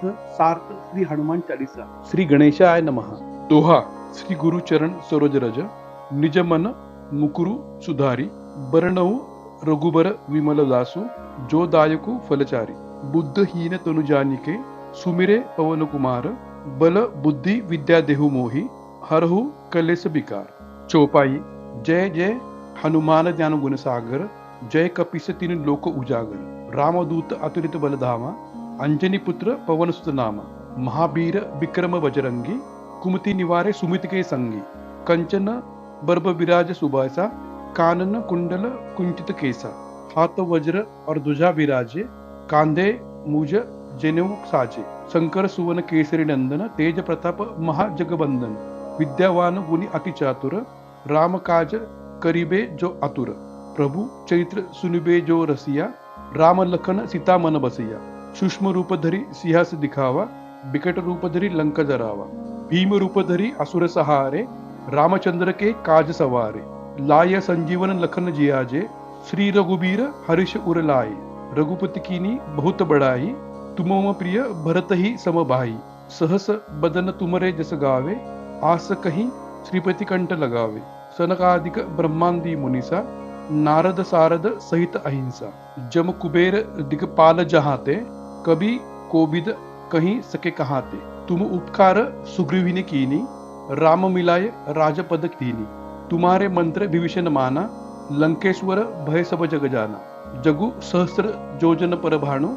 अर्थ सार्थ श्री हनुमान चालीसा। श्री गणेशाय नमः। दोहा श्री गुरुचरण सरोज रज, निज मन मुकुरु सुधारी, बरनऊ रघुबर विमल दासु, जो दायकु फलचारी। बुद्धहीन तनु जानिके, सुमिरे पवन कुमार, बल बुद्धि विद्या देहु मोहि, हरहु कलेस बिकार। चौपाई जय जय हनुमान ज्ञान गुण सागर, जय कपीस तीन लोक उजागर। रामदूत अतुलित बलधामा, अंजनी पुत्र पवन सुत नामा। महावीर विक्रम बजरंगी, कुमति निवारे सुमित के संगी। कंचन बर्ब विराज सुबासा, कानन कुंडल कुंचित केसा। हाथ वज्र और ध्वजा विराजे, कांधे मुज जनेऊ साजे। शंकर सुवन केसरी नंदन, तेज प्रताप महाजगबंदन। विद्यावान गुणी अति चातुर, राम काज करिबे जो आतुर। प्रभु चरित्र सुनिबे जो रसिया, राम लखन सीता मन बसिया। सूक्ष्म रूप धरी सिंहास दिखावा, बिकट रूप धरी लंका जरावा। भीम रूप धरी असुर सहारे, रामचंद्र के काज सवारे। लाय संजीवन लखन जियाजे, श्री रघुबीर हर्ष उर लाए। रघुपति कीनी बहुत बड़ाई, तुम प्रिय भरत ही सम भाई। सहस बदन तुमरे जस गावे, आस कहीं श्रीपति कंठ लगावे। सनकादिक ब्रह्मांदी मुनिसा, नारद सारद सहित अहिंसा। जम कुबेर दिगपाल जहाते, कभी कोविद कहीं सके कहाते। तुम उपकार सुग्रीविनी कीनी, राम मिलाय राजपद दीनी। तुम्हारे मंत्र विभीषण माना, लंकेश्वर भय सब जग जाना। जगु सहस्र जोजन पर भानु,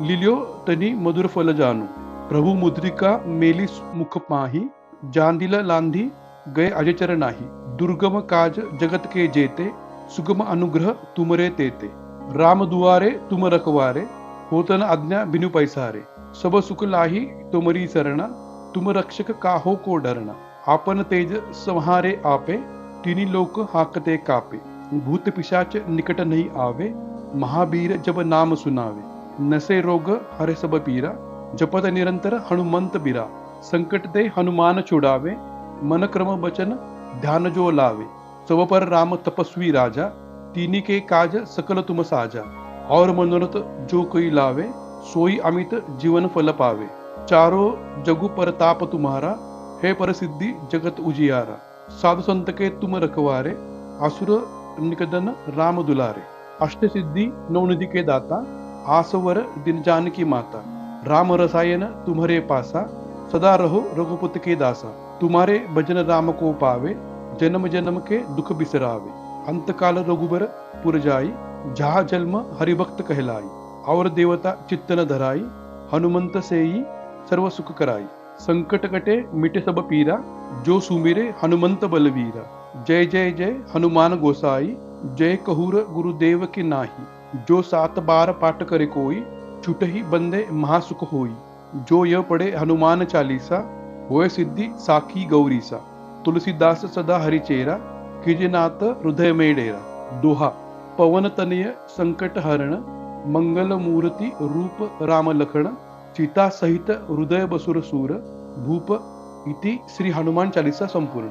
लिलियो तनी मधुर फल जानु। प्रभु मुद्रिका मेली मुख माही, जांदिला लांधी गए अजचर नाही। दुर्गम काज जगत के जेते, सुगम अनुग्रह तुमरे तेते। राम दुआरे तुम रखवारे, होतन आज्ञा बिनु पैसारे। सब सुख लाही तुमरी सरना, तुम रक्षक काहो को डरना। आपन तेज संहारे आपे, तीनी लोक हाकते कापे। भूत पिशाच निकट नहीं आवे, महावीर जब नाम सुनावे। नसे रोग हरे सब पीरा, जपत निरंतर हनुमंत बीरा। संकट ते हनुमान छुड़ावे, मन क्रम बचन ध्यान जो लावे। सब पर राम तपस्वी राजा, तीनी के काज सकल तुम साजा। और मनोरथ जो कोई लावे, सोई अमित जीवन फल पावे। चारों जगु परताप तुम्हारा, है प्रसिद्धि जगत उजियारा। साधु संत के तुम रखवारे, असुर निकदन राम दुलारे। अष्ट सिद्धि नवनिधि के दाता, आसवर दिन जानकी माता। राम रसायन तुम्हारे पासा, सदा रहो रघुपति के दासा। तुम्हारे भजन राम को पावे, जन्म जन्म के दुख बिसरावे। अंतकाल रघुबर पुर जाई, जहाँ जन्म हरिभक्त कहलाई। और देवता चित्तन धराई, हनुमंत सेई सर्व सुख कराई। संकट कटे मिटे सब पीरा, जो सुमिरे हनुमंत बलवीरा। जय जय जय हनुमान गोसाई, जय कहूर गुरुदेव के नाही। जो 7 बार पाठ करे कोई, छुटहि बंदे महासुख होई। जो यह पढ़े हनुमान चालीसा, होए सिद्धि साखी गौरीसा। तुलसीदास सदा हरिचेरा, कीजे नाथ हृदय में डेरा। दोहा पवन तनय संकट हरण, मंगल मूर्ति रूप राम लखन। सीता सहित हृदय बसुर सूर, भूप इति श्री हनुमान चालीसा संपूर्ण।